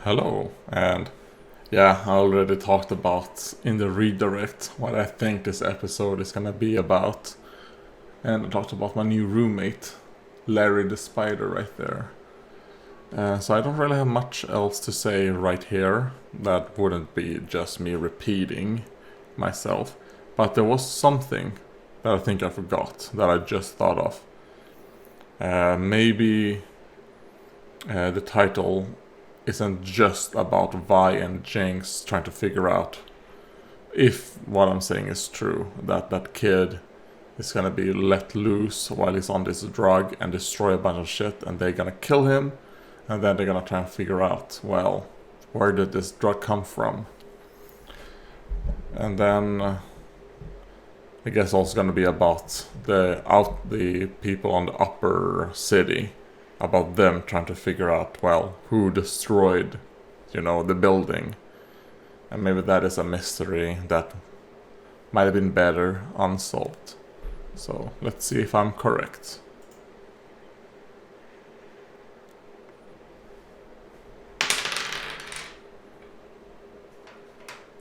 Hello, and yeah, I already talked about in the redirect what I think this episode is gonna be about, and I talked about my new roommate, Larry the Spider, right there. So I don't really have much else to say right here. That wouldn't be just me repeating myself, but there was something that I think I forgot that I just thought of. Maybe the title isn't just about Vi and Jinx trying to figure out if what I'm saying is true, that that kid is gonna be let loose while he's on this drug and destroy a bunch of shit, and they're gonna kill him, and then they're gonna try and figure out, well, where did this drug come from? And then I guess also gonna be about the people on the upper city, about them trying to figure out, well, who destroyed, the building. And maybe that is a mystery that might have been better unsolved. So let's see if I'm correct.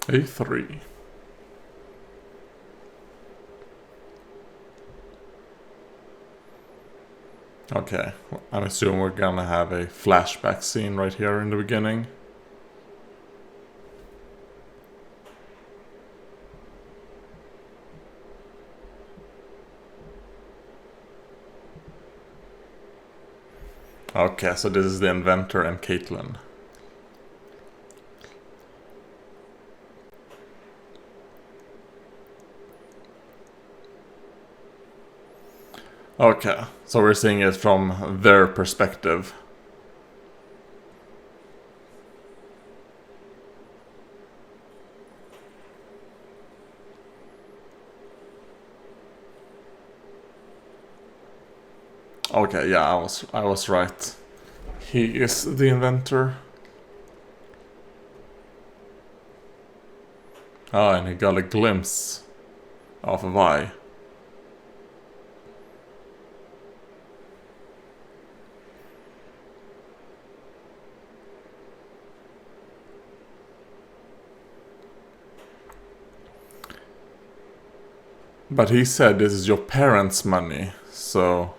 A3. Okay, I'm assuming we're gonna have a flashback scene right here in the beginning. Okay, so this is the inventor and Caitlin. Okay, so we're seeing it from their perspective. Okay, yeah, I was right. He is the inventor. Oh, and he got a glimpse of Vi. But he said this is your parents' money, so...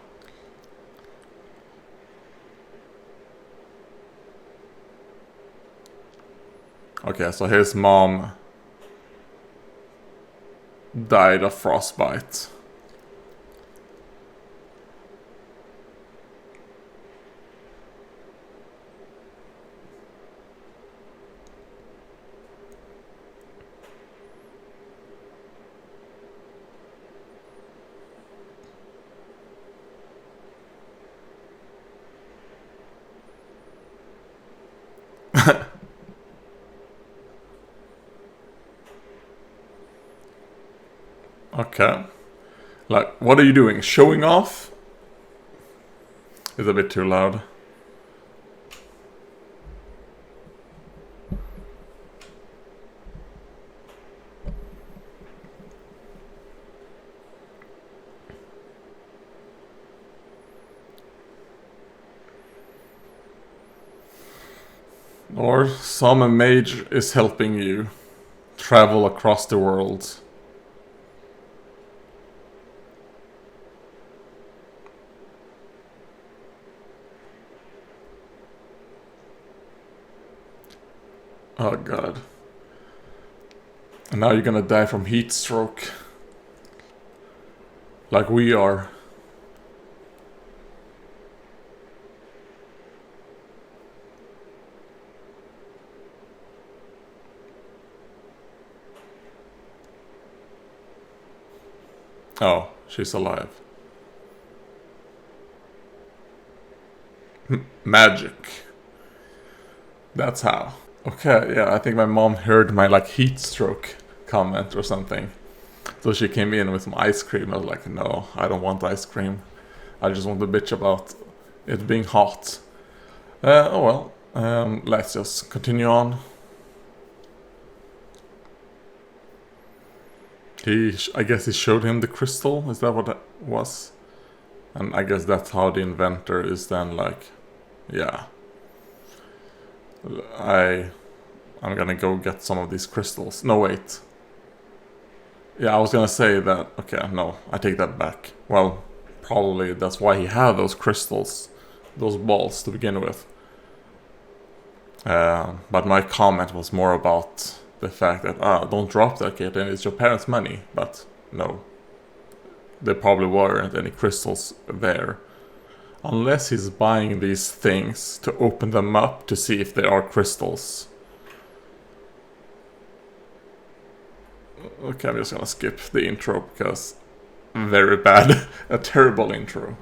Okay, so his mom died of frostbite. Okay. Like, what are you doing? Showing off? Is a bit too loud. Or some mage is helping you travel across the world. Oh god. And now you're gonna die from heat stroke. Like we are. Oh, she's alive. Magic. That's how. Okay, yeah, I think my mom heard my heat stroke comment or something. So she came in with some ice cream. I was like, no, I don't want ice cream. I just want to bitch about it being hot. Oh well, let's just continue on. I guess he showed him the crystal. Is that what that was? And I guess that's how the inventor is then yeah. I'm gonna go get some of these crystals. No, wait. Yeah, I was gonna say that. Okay, no, I take that back. Well, probably that's why he had those crystals, those balls to begin with. But my comment was more about the fact that, don't drop that kitten, it's your parents' money. But no, there probably weren't any crystals there. Unless he's buying these things to open them up to see if they are crystals. Okay, I'm just gonna skip the intro because very bad. A terrible intro.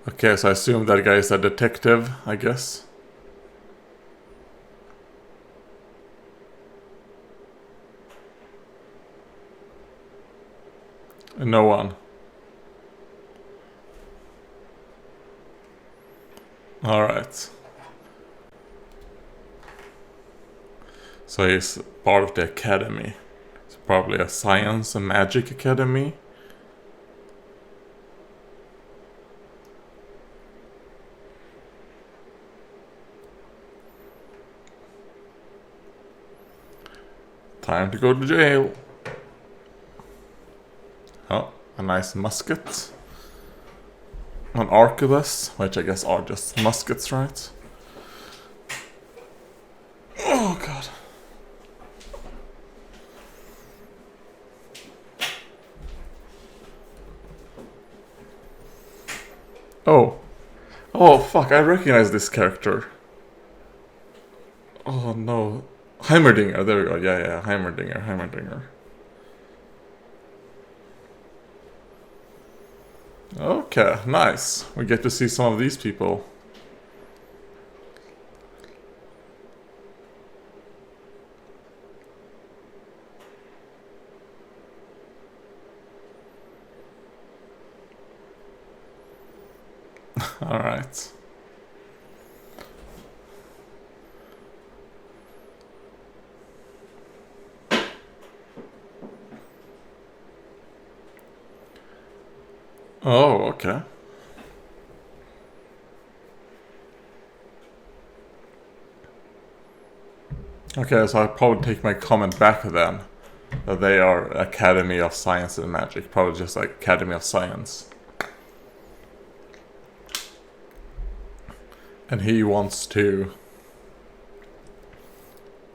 Okay, so I assume that guy is a detective, I guess. No one. Alright. So he's part of the academy. It's probably a science and magic academy. Time to go to jail. Oh, a nice musket. An arquebus, which I guess are just muskets, right? Oh god. Oh. Oh fuck, I recognize this character. Oh no. Heimerdinger, there we go. Yeah, Heimerdinger. Okay, nice. We get to see some of these people. Alright. Oh, okay. Okay, so I'll probably take my comment back then. That they are Academy of Science and Magic. Probably just like Academy of Science. And he wants to,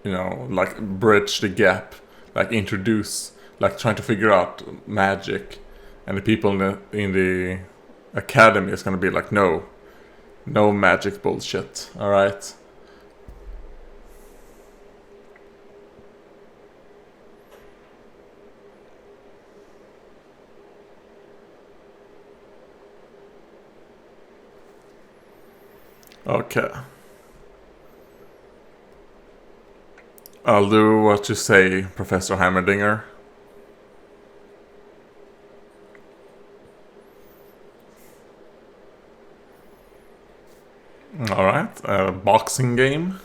you know, like bridge the gap. Like introduce, like trying to figure out magic. And the people in the academy is gonna be like, no magic bullshit, alright? Okay. I'll do what you say, Professor Heimerdinger. Alright, a boxing game.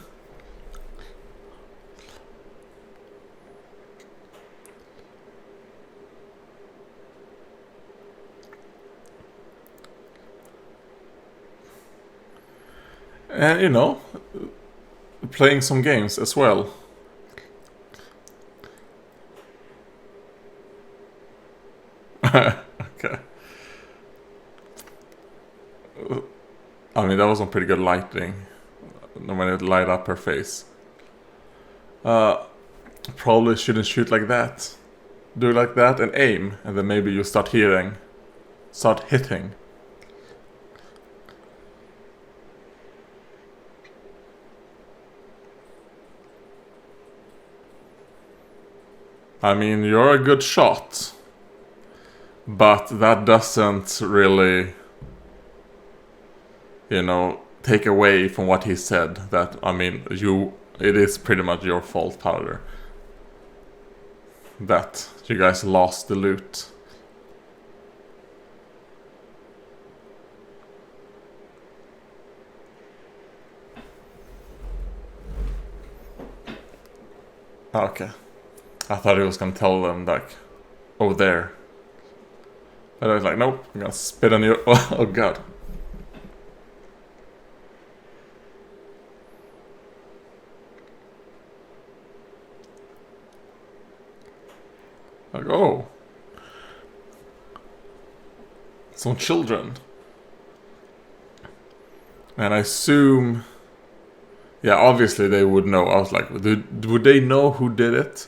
And, you know, playing some games as well. Okay. I mean, that was some pretty good lighting. When it light up her face. Probably shouldn't shoot like that. Do it like that and aim, and then maybe you start hitting. I mean, you're a good shot. But that doesn't really, you know, take away from what he said. That, I mean, it is pretty much your fault, Powder. That you guys lost the loot. Okay. I thought he was gonna tell them, like, over there. But I was like, nope, I'm gonna spit on you. Oh god. Like, oh. Some children. And I assume... Yeah, obviously they would know. I was like, would they know who did it?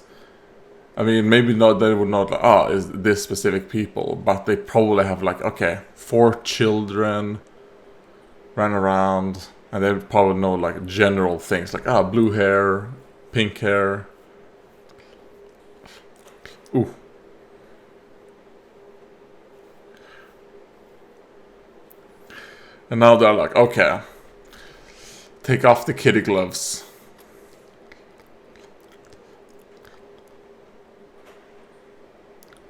I mean, maybe not. They would not. Like, is this specific people? But they probably have like, okay, 4 children ran around, and they would probably know like general things like blue hair, pink hair. Ooh. And now they're like, okay, take off the kitty gloves.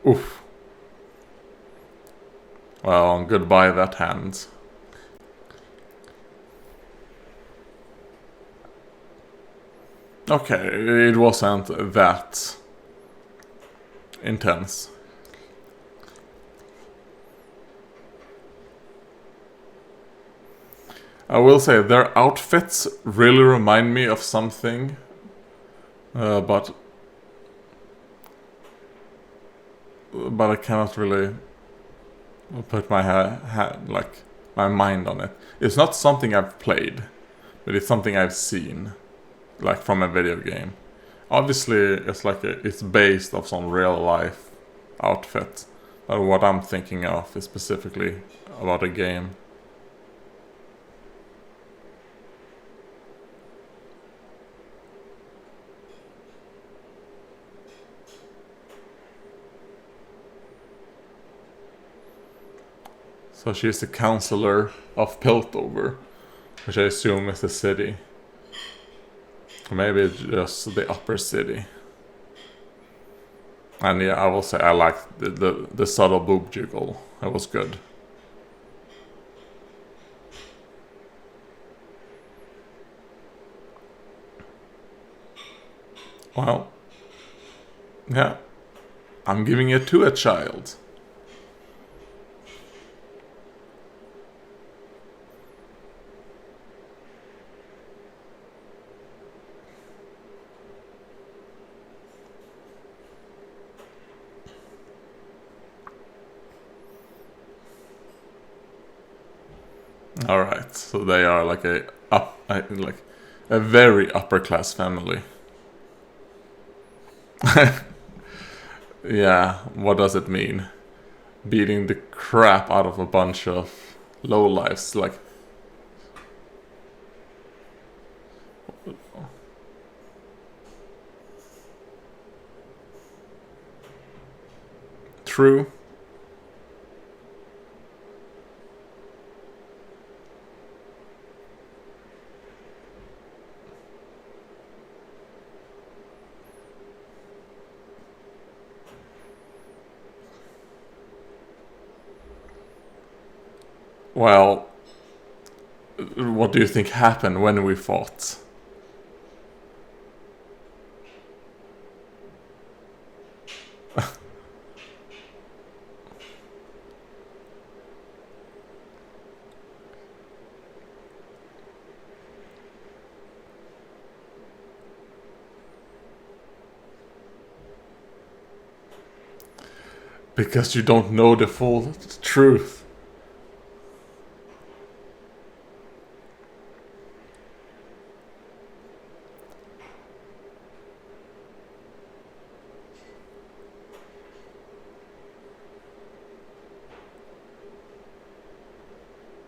Oof. Well, goodbye that hand. Okay, it wasn't that intense. I will say their outfits really remind me of something, but I cannot really put my my mind on it. It's not something I've played, but it's something I've seen, like from a video game. Obviously, it's based off some real life outfit. But what I'm thinking of is specifically about a game. So she's the counselor of Piltover, which I assume is the city. Or maybe it's just the upper city. And yeah, I will say I liked the subtle boob jiggle. That was good. Well, yeah, I'm giving it to a child. All right, so they are like a very upper class family. Yeah, what does it mean? Beating the crap out of a bunch of lowlifes, like. True. Well, what do you think happened when we fought? Because you don't know the full truth.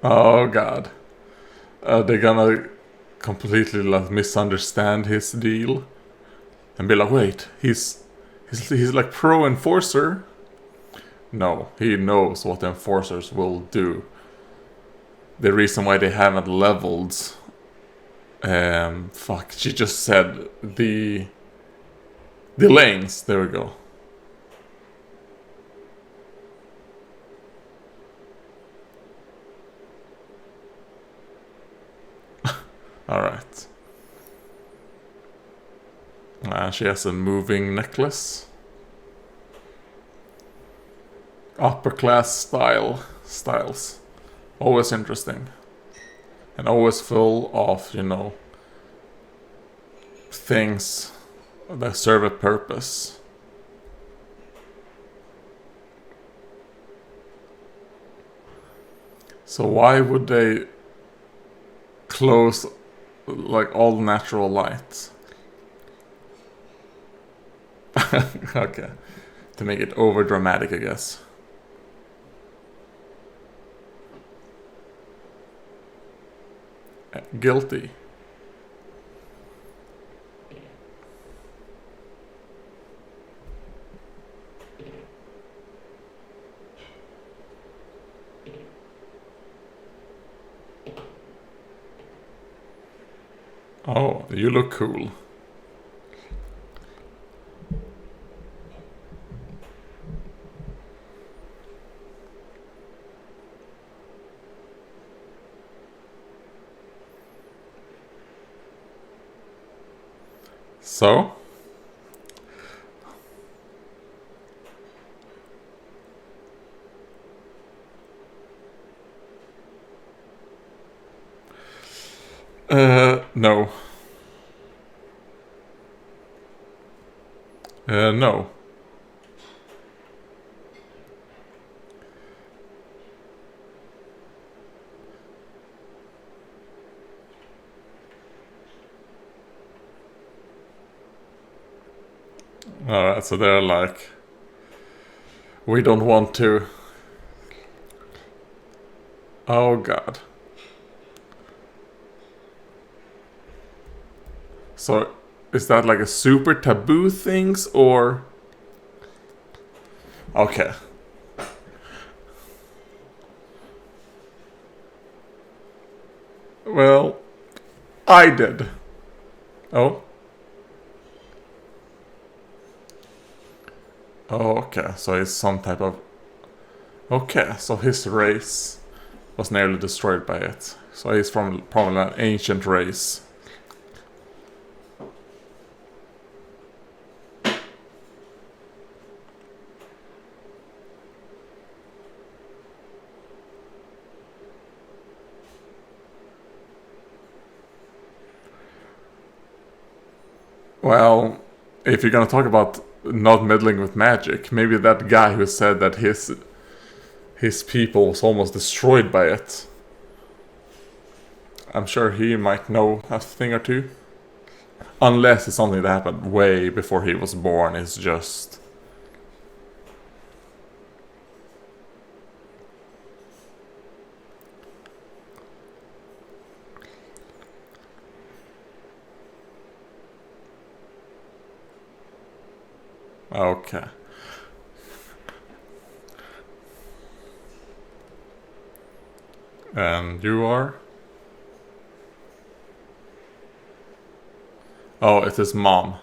Oh god. They're gonna completely misunderstand his deal and be like, wait, he's like pro enforcer. No, he knows what the enforcers will do. The reason why they haven't leveled, she just said the lanes. There we go. All right. She has a moving necklace. Upper class styles. Always interesting. And always full of, things that serve a purpose. So why would they close like all natural lights? Okay. To make it over dramatic, I guess. Guilty. Oh, you look cool. So? No. No. Alright, so they're like, we don't want to. Oh god. So, is that like a super taboo things or? Okay. Well, I did. Oh? Oh, okay. So it's some type of... Okay, so his race was nearly destroyed by it. So he's from probably an ancient race. Well, if you're gonna talk about not meddling with magic, maybe that guy who said that his people was almost destroyed by it. I'm sure he might know a thing or two. Unless it's something that happened way before he was born, it's just... Okay. And you are? Oh, it's his mom.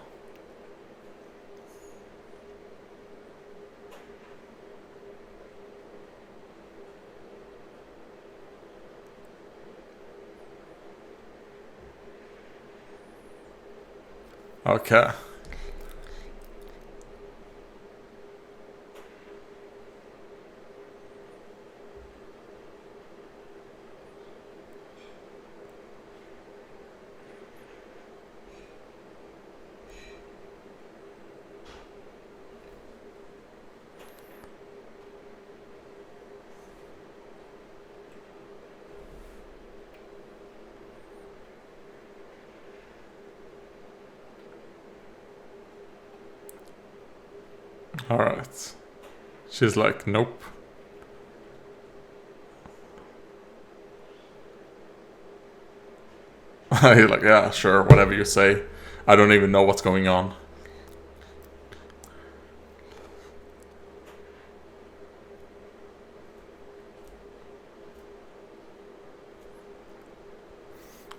Okay. Alright. She's like, nope. He's like, yeah, sure, whatever you say. I don't even know what's going on.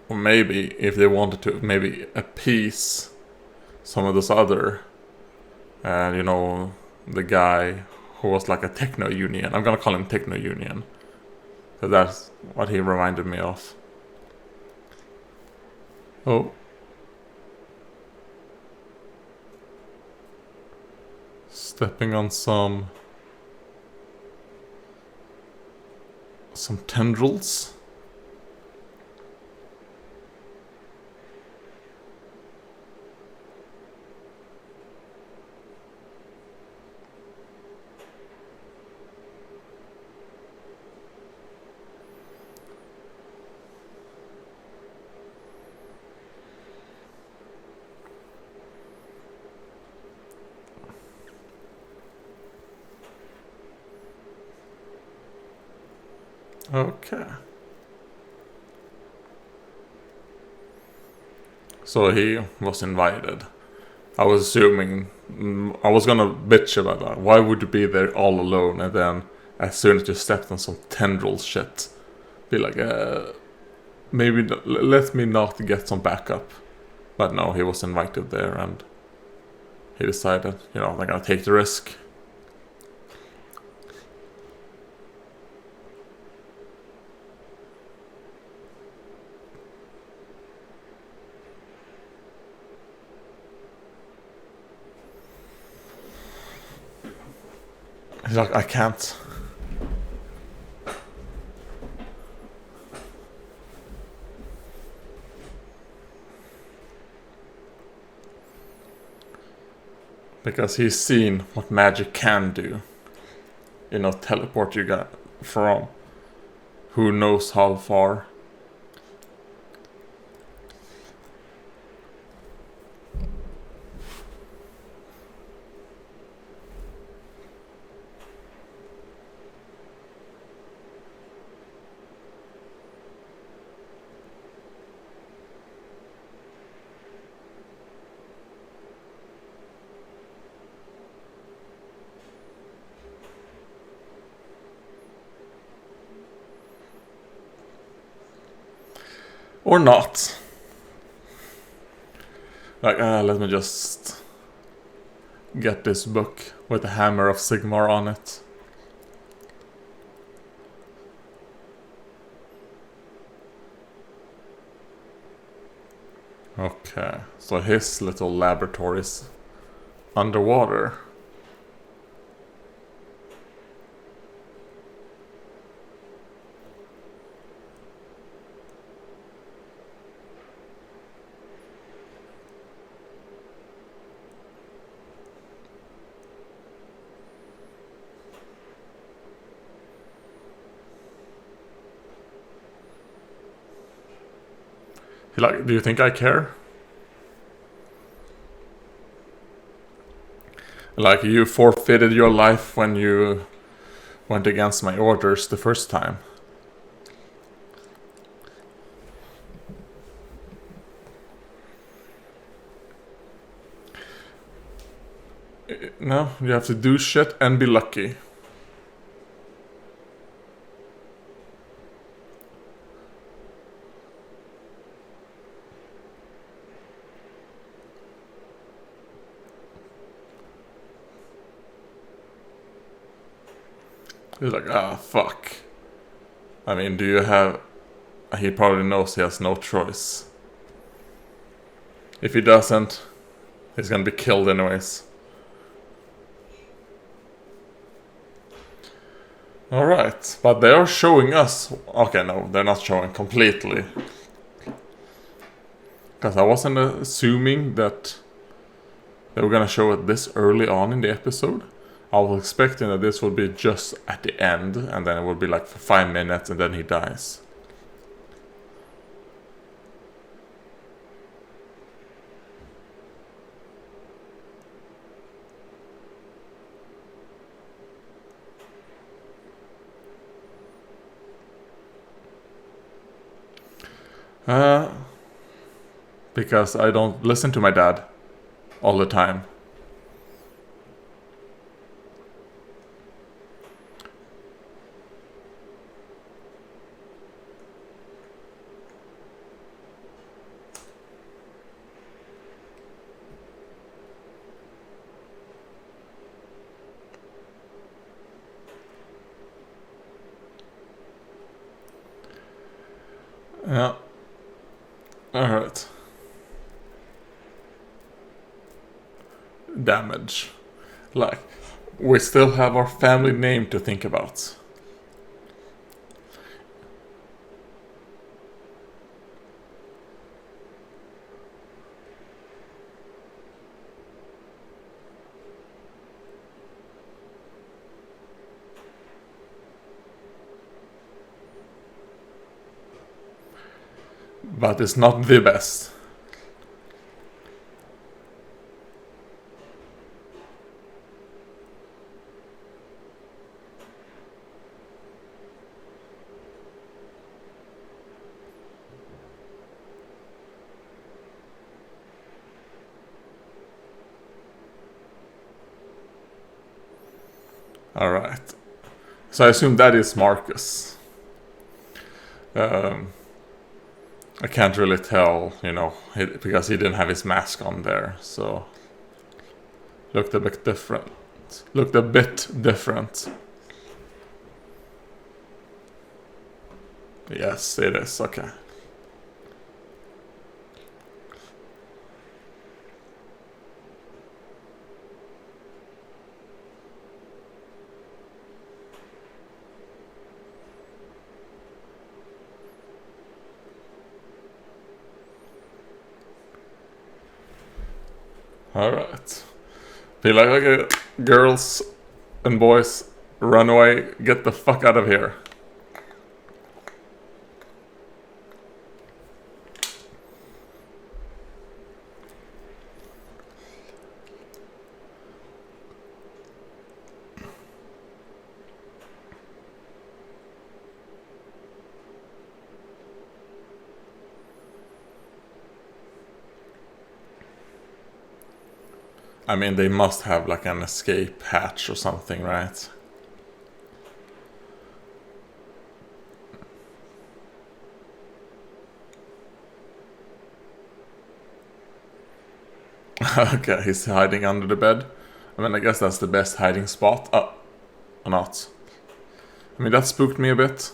Or maybe, if they wanted to, maybe appease some of those other, the guy who was like a techno union. I'm gonna call him techno union. So that's what he reminded me of. Oh. Stepping on some tendrils. Okay. So he was invited. I was assuming, I was gonna bitch about that. Why would you be there all alone and then as soon as you stepped on some tendril shit, be like, maybe let me not get some backup. But no, he was invited there and he decided, I'm gonna take the risk. He's like, I can't. Because he's seen what magic can do. Teleport you got from who knows how far. Or not. Like, let me just get this book with the Hammer of Sigmar on it. Okay, so his little laboratory's underwater. Do you think I care? Like, you forfeited your life when you went against my orders the first time. No, you have to do shit and be lucky. He's like, fuck. I mean, do you have... He probably knows he has no choice. If he doesn't, he's gonna be killed anyways. Alright, but they are showing us... Okay, no, they're not showing completely. Because I wasn't assuming that they were gonna show it this early on in the episode. I was expecting that this would be just at the end, and then it would be like for 5 minutes, and then he dies. Because I don't listen to my dad all the time. Yeah. Alright. Damage. Like, We still have our family name to think about. But it's not the best. Alright. So I assume that is Marcus. I can't really tell, because he didn't have his mask on there, so looked a bit different. Yes, it is. Okay. Alright. Be like, okay, girls and boys, run away, get the fuck out of here. I mean, they must have like an escape hatch or something, right? Okay, he's hiding under the bed. I mean, I guess that's the best hiding spot. Or not. I mean, that spooked me a bit.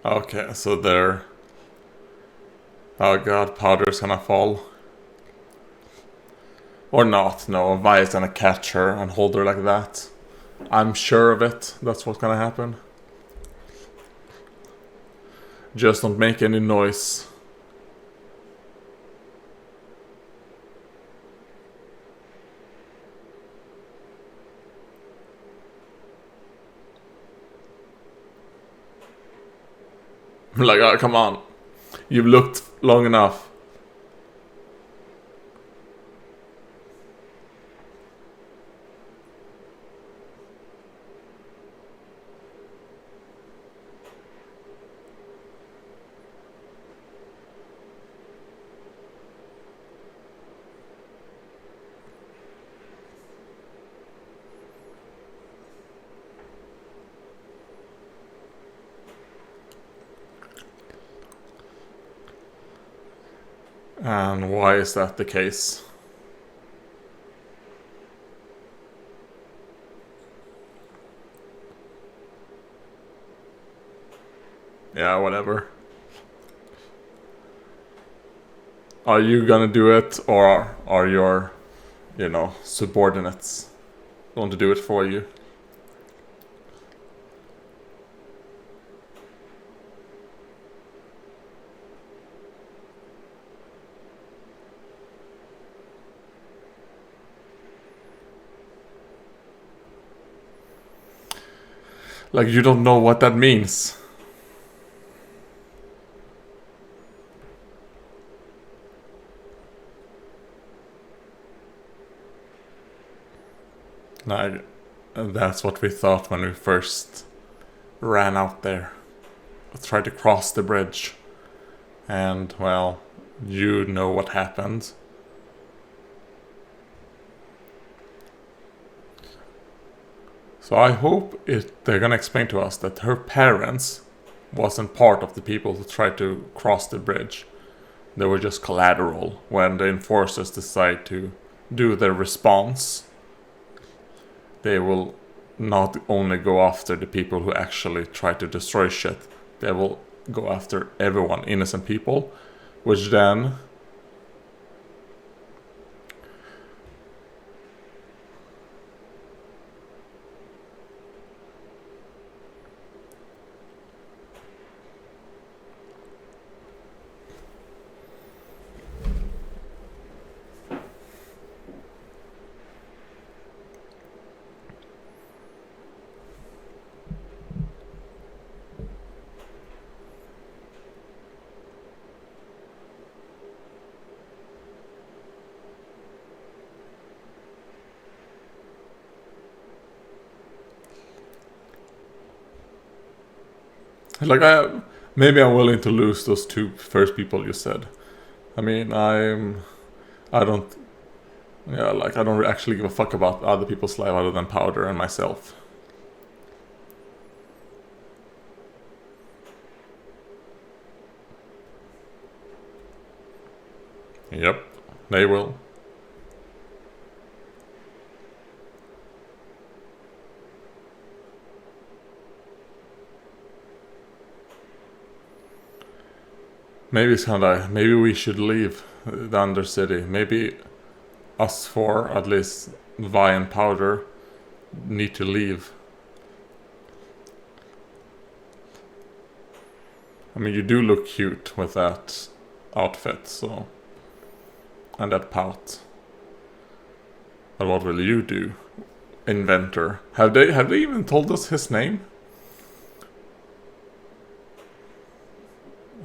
Okay, so there. Oh god, Powder's gonna fall. Or not, no, Vi's gonna catch her and hold her like that. I'm sure of it, that's what's gonna happen. Just don't make any noise. Like, oh, come on. You've looked long enough. And why is that the case? Yeah, whatever. Are you gonna do it, or are your, subordinates going to do it for you? Like, you don't know what that means. Like, that's what we thought when we first ran out there. Tried to cross the bridge. And, well, you know what happened. So I hope they're gonna explain to us that her parents wasn't part of the people who tried to cross the bridge. They were just collateral when the enforcers decide to do their response. They will not only go after the people who actually try to destroy shit, they will go after everyone, innocent people, which then like maybe I'm willing to lose those two first people you said. I mean, I don't actually give a fuck about other people's life other than Powder and myself. Yep, they will. Maybe we should leave the Undercity. Maybe us four, at least Vi and Powder, need to leave. I mean, you do look cute with that outfit, so, and that pout. But what will you do, Inventor? Have they even told us his name?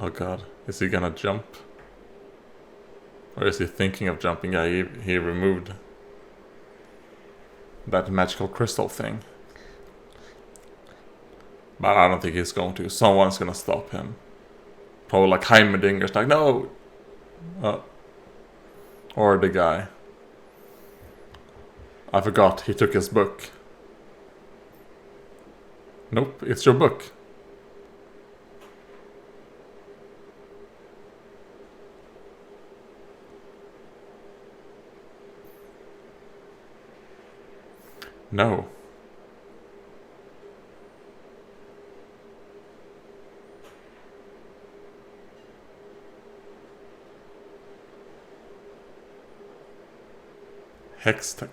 Oh god, is he gonna jump? Or is he thinking of jumping? Yeah, he removed that magical crystal thing. But I don't think he's going to. Someone's gonna stop him. Probably like Heimerdinger's like, no! Or the guy. I forgot, he took his book. Nope, it's your book. No. Hextech.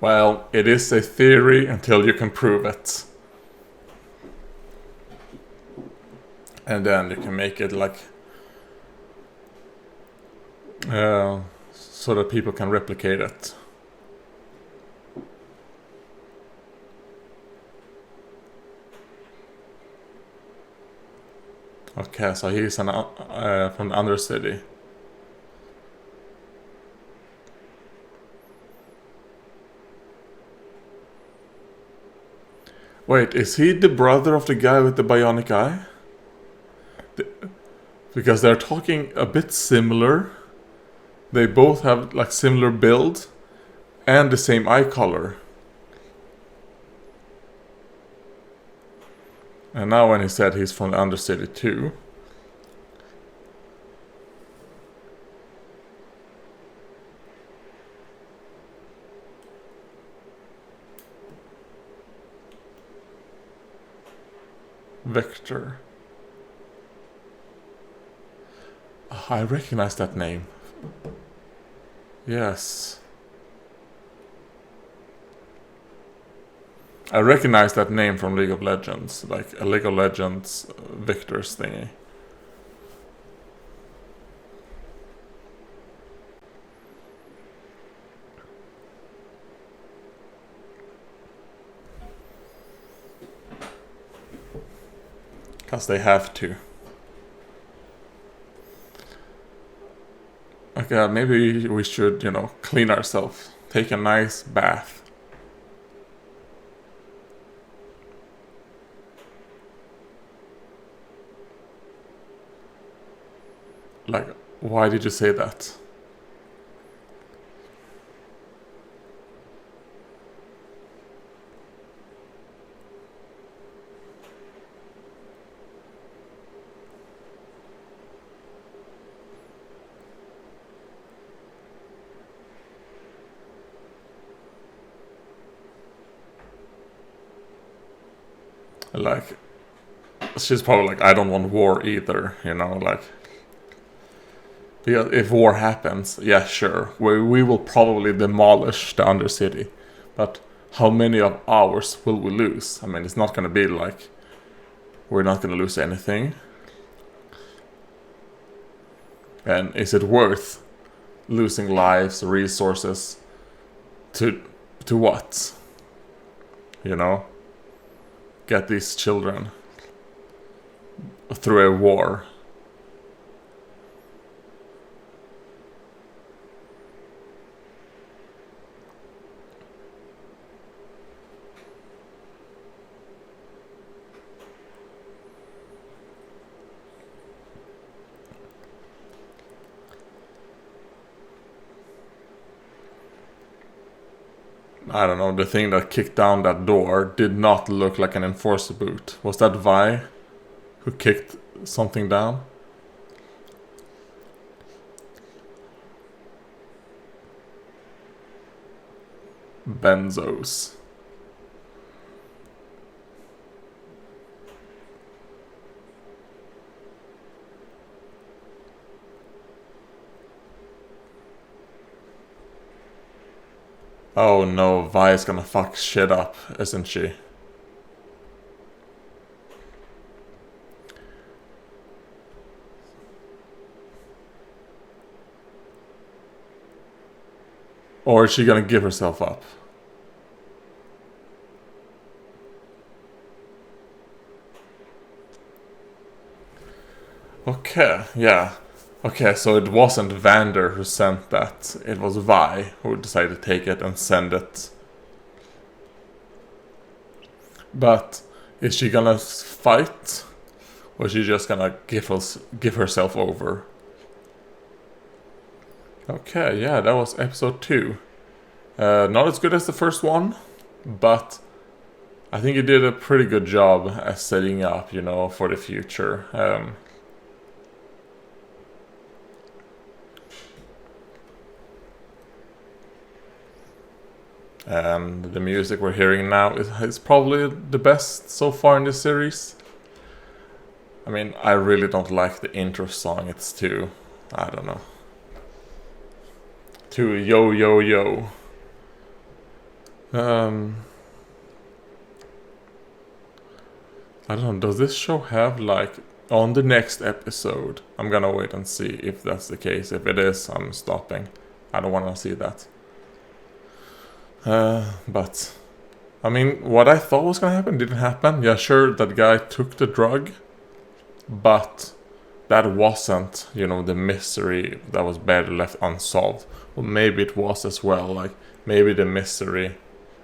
Well, it is a theory until you can prove it. And then you can make it like so that people can replicate it. Okay, so he's from the Undercity. Wait, is he the brother of the guy with the bionic eye? Because they're talking a bit similar. They both have like similar build and the same eye color. And now when he said he's from the Undercity too. Viktor. Oh, I recognize that name. Yes. I recognize that name from League of Legends, like a League of Legends Victor's thingy. Because they have to. Okay, maybe we should, clean ourselves take a nice bath. Like, why did you say that? Like, she's probably like, I don't want war either, you know, like, because if war happens, yeah, sure, we will probably demolish the Undercity, but how many of ours will we lose? I mean, it's not gonna be like, we're not gonna lose anything. And is it worth losing lives, resources, to what? You know? Get these children through a war. I don't know, the thing that kicked down that door did not look like an enforcer boot. Was that Vi who kicked something down? Benzos. Oh no, Vi is gonna fuck shit up, isn't she? Or is she gonna give herself up? Okay, yeah. Okay, so it wasn't Vander who sent that. It was Vi who decided to take it and send it. But is she gonna fight? Or is she just gonna give herself over? Okay, yeah, that was episode 2. Not as good as the first one, but I think it did a pretty good job at setting up, you know, for the future. And the music we're hearing now is probably the best so far in this series. I mean, I really don't like the intro song. It's too, I don't know, too yo yo yo. I don't know, does this show have like, on the next episode, I'm gonna wait and see if that's the case. If it is, I'm stopping. I don't wanna see that. But, I mean, what I thought was gonna happen didn't happen. Yeah, sure, that guy took the drug, but that wasn't, you know, the mystery that was better left unsolved. Well, maybe it was as well, like, maybe the mystery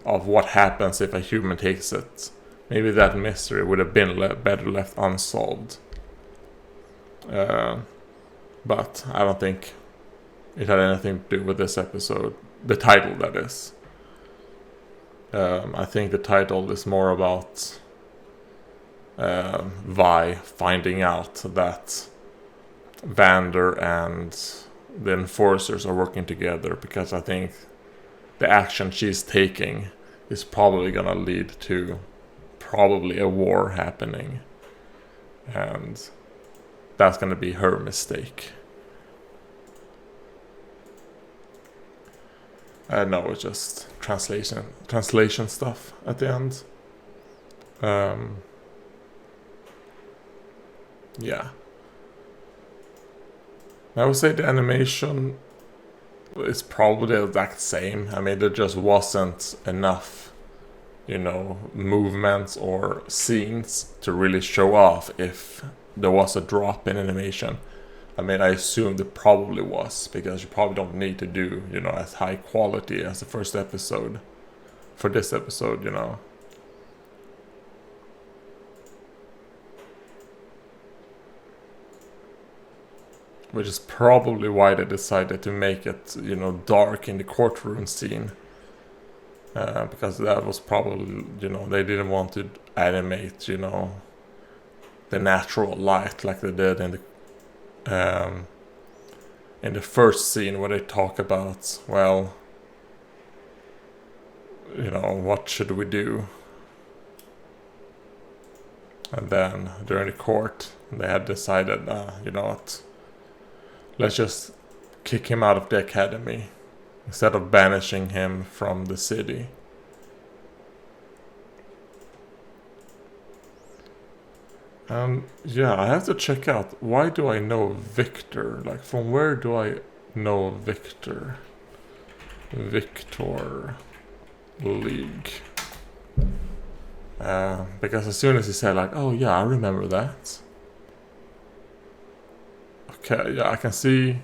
of what happens if a human takes it. Maybe that mystery would have been better left unsolved. But I don't think it had anything to do with this episode. The title, that is. I think the title is more about Vi finding out that Vander and the enforcers are working together, because I think the action she's taking is probably gonna lead to probably a war happening, and that's gonna be her mistake. No, it's just translation stuff at the end. Yeah. I would say the animation is probably the exact same. I mean, there just wasn't enough, you know, movements or scenes to really show off if there was a drop in animation. I mean, I assumed it probably was, because you probably don't need to do, as high quality as the first episode for this episode, Which is probably why they decided to make it, dark in the courtroom scene. Because that was probably, they didn't want to animate, the natural light like they did in the first scene where they talk about, well, what should we do? And then during the court, they had decided, what? Let's just kick him out of the academy instead of banishing him from the city. Yeah, I have to check out, why do I know Viktor? Like, from where do I know Viktor? Viktor League. Because as soon as he said, like, oh yeah, I remember that. Okay, yeah, I can see.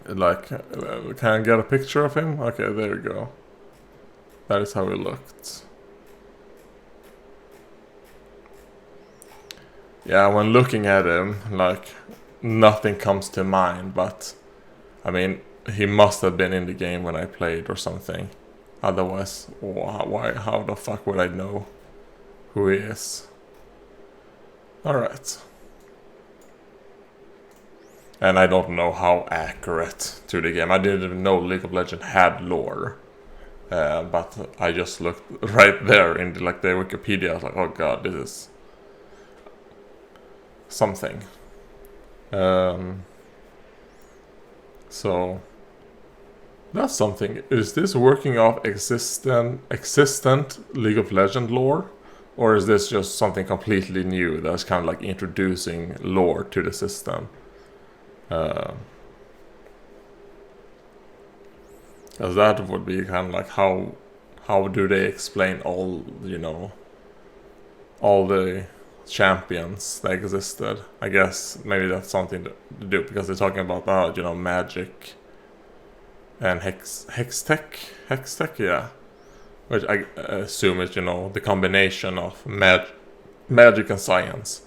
Like, can I get a picture of him? Okay, there you go. That is how he looked. Yeah, when looking at him, like, nothing comes to mind, but I mean, he must have been in the game when I played or something. Otherwise, how the fuck would I know who he is? Alright. And I don't know how accurate to the game. I didn't even know League of Legends had lore. But I just looked right there in the Wikipedia. I was like, oh god, this is something. So that's something. Is this working off existent League of Legends lore? Or is this just something completely new that's kind of like introducing lore to the system? Because that would be kind of like, how do they explain all the champions that existed? I guess maybe that's something to do, because they're talking about magic and hextech, yeah, which I assume is the combination of magic and science,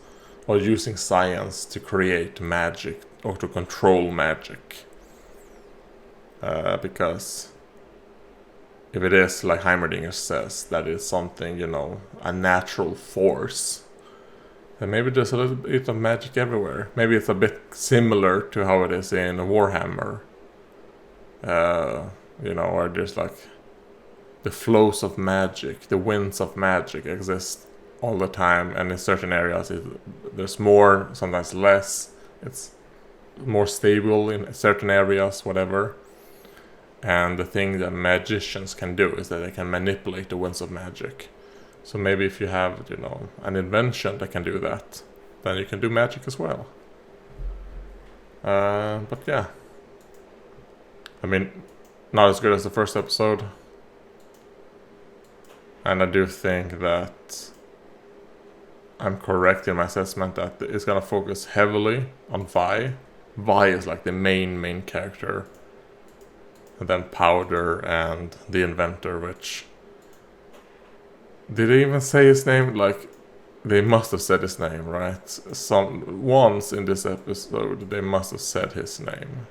or using science to create magic or to control magic. Because if it is, like Heimerdinger says, that is something, a natural force, then maybe there's a little bit of magic everywhere. Maybe it's a bit similar to how it is in Warhammer. Where there's like the flows of magic, the winds of magic exist all the time, and in certain areas there's more, sometimes less. It's more stable in certain areas, whatever. And the thing that magicians can do is that they can manipulate the winds of magic. So maybe if you have, an invention that can do that, then you can do magic as well. But yeah. I mean, not as good as the first episode. And I do think that I'm correct in my assessment that it's gonna focus heavily on Vi. Vi is like the main character. And then Powder and the Inventor, which... Did they even say his name? Like, they must have said his name, right? Once in this episode, they must have said his name.